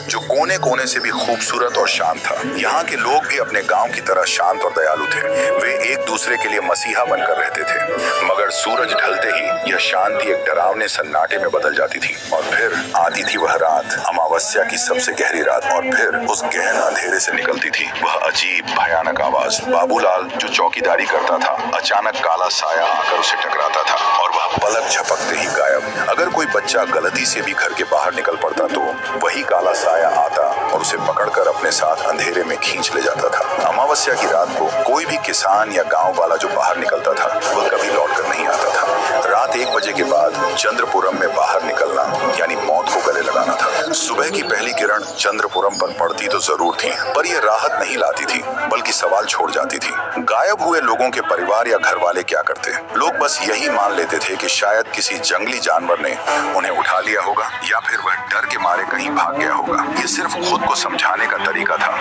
जो कोने कोने से भी खूबसूरत और शांत था। यहाँ के लोग भी अपने गांव की तरह शांत और दयालु थे। वे एक दूसरे के लिए मसीहा बनकर रहते थे। मगर सूरज ढलते ही यह शांति एक डरावने सन्नाटे में बदल जाती थी। और फिर आती थी वह रात, अमावस्या की सबसे गहरी रात। और फिर उस गहन अंधेरे से निकलती थी वह अजीब भयानक आवाज। बाबूलाल जो चौकीदारी करता था, अचानक काला साया आकर उसे टकराता था और वह पलक झपकते ही गायब। अगर कोई बच्चा गलती से भी घर के बाहर निकल पड़ता तो वही काला साया आता और उसे पकड़कर अपने साथ अंधेरे में खींच ले जाता था। अमावस्या की रात को कोई भी किसान या गांव वाला जो बाहर निकलता था वह कभी लौटकर नहीं आता था। रात 1 बजे के बाद चंद्रपुरम में बाहर निकलना यानी मौत को गले लगाना था। सुबह की पहली किरण चंद्रपुरम पर पड़ती तो जरूर थी, पर यह राहत नहीं लाती थी बल्कि सवाल छोड़ जाती थी। गायब हुए लोगों के परिवार या घर वाले क्या करते? लोग बस यही मान लेते थे कि शायद किसी जंगली जानवर ने उन्हें उठा लिया होगा या फिर वह डर के मारे कहीं भाग गया होगा। ये सिर्फ खुद को समझाने का तरीका था,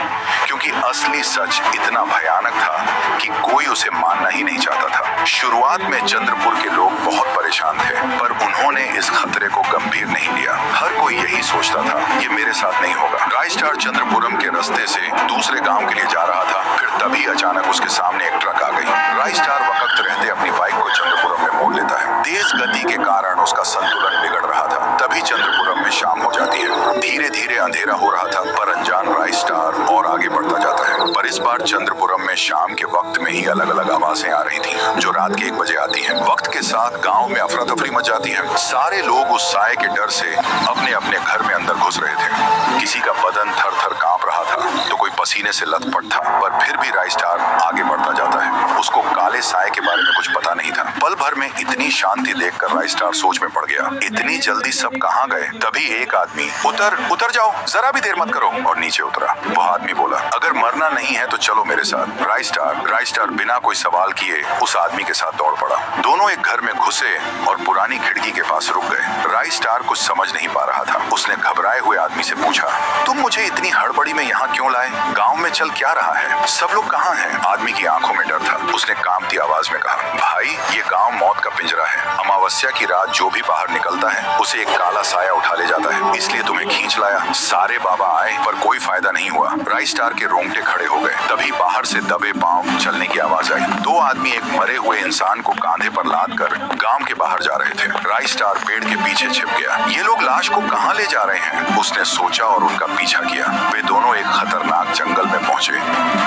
क्योंकि असली सच इतना भयानक था कि कोई उसे मानना ही नहीं चाहता था। शुरुआत में चंद्रपुर के लोग बहुत परेशान थे, पर उन्होंने इस खतरे को गंभीर नहीं लिया। हर कोई यही सोचता था, ये मेरे साथ नहीं होगा। रायस्टार चंद्रपुरम के रास्ते से दूसरे गांव के लिए जा रहा था। फिर तभी अचानक उसके सामने एक ट्रक आ गई। रायस्टार वक्त रहते अपनी बाइक को चंद्रपुरम में मोड़ लेता है। तेज गति के कारण उसका संतुलन बिगड़ रहा था। तभी चंद्रपुरम में शाम हो जाती है। धीरे धीरे अंधेरा हो रहा था, पर अनजान रायस्टार और आगे बढ़ता जाता है। पर इस बार चंद्रपुरम में शाम के वक्त में ही अलग अलग आवाजें आ रही थी, जो रात के 1 बजे आती हैं। वक्त के साथ गांव में अफरा तफरी मच जाती है। सारे लोग उस साए के डर से अपने अपने घर में अंदर घुस रहे थे। किसी का बदन थर थर कांप रहा था तो कोई पसीने से लथपथ था, पर फिर भी रायस्टार आगे बढ़ता जाता है। उसको काले साए के बारे में कुछ पता नहीं था। पल भर में इतनी शांति देखकर रायस्टार सोच में पड़ गया, इतनी जल्दी सब कहाँ गए? तभी एक आदमी उतर जाओ, जरा भी देर मत करो, और नीचे उतरा। वह आदमी बोला, अगर मरना नहीं है तो चलो मेरे साथ। रायस्टार बिना कोई सवाल किए उस आदमी के साथ दौड़ पड़ा। दोनों एक घर में घुसे और पुरानी खिड़की के पास रुक गए। रायस्टार कुछ समझ नहीं पा रहा था। उसने घबराए हुए आदमी से पूछा, तुम मुझे इतनी हड़बड़ी में यहाँ क्यों लाए? गांव में चल क्या रहा है? सब लोग कहाँ हैं? आदमी की आंखों में डर था। उसने कांपती आवाज में कहा, भाई ये गांव मौत का पिंजरा है। अमावस्या की रात जो भी बाहर निकलता है उसे एक काला साया उठा ले जाता है, इसलिए तुम्हें खींच लाया। सारे बाबा आए पर कोई फायदा नहीं हुआ। रायस्टार के रोंगटे खड़े हो गए। तभी बाहर से दबे पांव चलने की आवाज आई। 2 आदमी एक मरे हुए इंसान को कांधे पर लाद कर गांव के बाहर जा रहे थे। रायस्टार पेड़ के पीछे छिप गया। ये लोग लाश को कहाँ ले जा रहे हैं? उसने सोचा और उनका पीछा किया। वे दोनों एक खतरनाक जंगल में पहुंचे,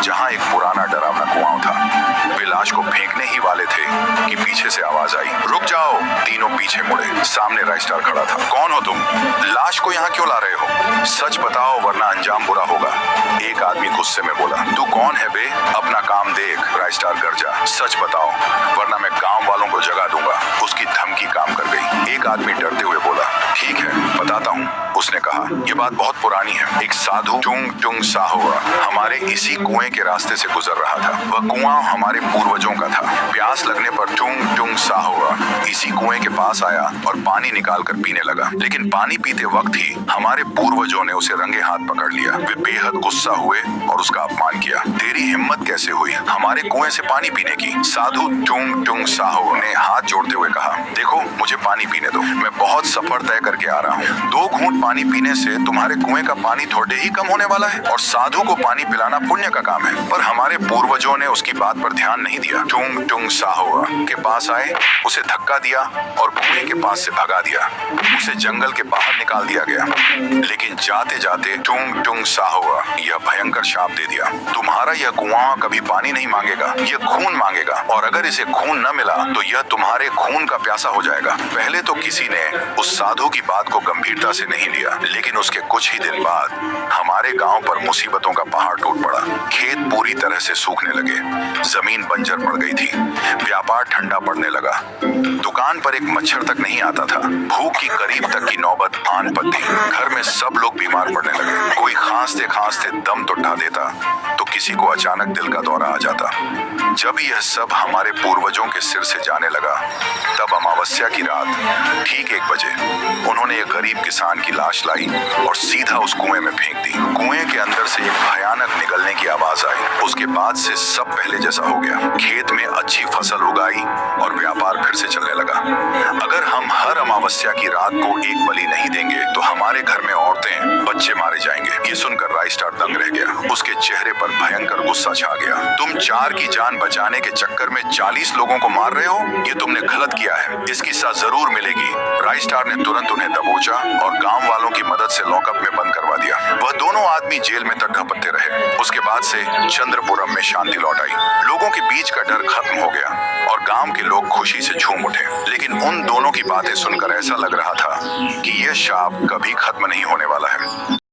जहाँ एक पुराना डरावना कुआं था। वे लाश को फेंकने ही वाले थे कि पीछे से आवाज आई, रुक जाओ। तीनों पीछे मुड़े। सामने रायस्टार खड़ा था। कौन हो तुम? लाश को यहाँ क्यों ला रहे हो? सच बताओ वरना अंजाम बुरा होगा। एक आदमी गुस्से में बोला, तू कौन है बे? अपना काम देख। रायस्टार गरजा, सच बताओ वरना मैं गांव वालों को जगा दूंगा। उसकी धमकी काम कर गई। एक आदमी डरते हुए बोला, ठीक है बताता हूँ। उसने कहा, ये बात बहुत पुरानी है। एक साधु टुंग साहुआ हमारे इसी कुएं के रास्ते से गुजर रहा था। वह कुआं हमारे पूर्वजों का था। प्यास लगने पर टुंग साहुआ इसी कुएं के पास आया और पानी निकाल कर पीने लगा। लेकिन पानी पीते वक्त ही हमारे पूर्वजों ने उसे रंगे हाथ पकड़ लिया। वे बेहद गुस्सा हुए और उसका अपमान किया। तेरी हिम्मत कैसे हुई हमारे कुएं से पानी पीने की? साधु टुंग साहुआ ने हाथ जोड़ते हुए कहा, देखो मुझे पानी पीने दो। मैं बहुत सफर तय करके आ रहा हूँ। 2 घूंट पानी पीने से तुम्हारे कुएं का पानी थोड़े ही कम होने वाला है, और साधु को पानी पिलाना पुण्य का काम है। पर हमारे पूर्वजों ने उसकी बात पर ध्यान नहीं दिया। टुंग साहुआ के पास आए, उसे धक्का दिया और कुएं के पास से भगा दिया। उसे जंगल के बाहर निकाल दिया गया। लेकिन जाते जाते टुंग साहुआ यह भयंकर शाप दे दिया, तुम्हारा यह कुआं कभी पानी नहीं मांगेगा, यह खून मांगेगा, और अगर इसे खून न मिला तो यह तुम्हारे खून का प्यासा हो जाएगा। पहले तो किसी ने उस साधु की बात को गंभीरता से नहीं लिया, लेकिन उसके कुछ ही दिन बाद हमारे गांव पर मुसीबतों का पहाड़ टूट पड़ा। खेत पूरी तरह से सूखने लगे, जमीन बंजर पड़ गई थी, व्यापार ठंडा पड़ने लगा, दुकान पर एक मच्छर तक नहीं आता था, भूख की करीब तक की नौबत आन पड़ती, घर में सब लोग बीमार पड़ने लगे। कोई खांसते खांसते दम तो ढा देता तो किसी को अचानक दिल का दौरा आ जाता। जब यह सब हमारे पूर्वजों के सिर से जाने लगा, तब अमावस्या की रात ठीक 1 बजे उन्होंने एक गरीब किसान की लाश लाई और सीधा उस कुएं में फेंक दी। कुएं के अंदर से एक भयानक निगलने की आवाज आई। उसके बाद से सब पहले जैसा हो गया। खेत में अच्छी फसल उगाई और व्यापार फिर से चलने लगा। अगर हम हर अमावस्या की रात को एक बलि नहीं देंगे तो हमारे घर में औरतें, बच्चे मारे जाएंगे। ये सुनकर राइस्टार दंग रह गया। उसके चेहरे पर भयंकर गुस्सा छा गया। तुम 4 की जान बचाने के चक्कर में 40 लोगों को मार रहे हो? ये तुमने गलत किया है, इसकी सजा जरूर मिलेगी। राइस्टार ने तुरंत उन्हें दबोचा और गांव वालों की मदद से लॉकअप में बंद करवा दिया। वह दोनों आदमी जेल में तक ढपते रहे। उसके बाद से चंद्रपुरम में शांति लौट आई। लोगों के बीच का डर खत्म हो गया और गांव के लोग खुशी से झूम उठे। लेकिन उन दोनों की बातें सुनकर ऐसा लग रहा था कि यह शाप कभी खत्म नहीं होने वाला है।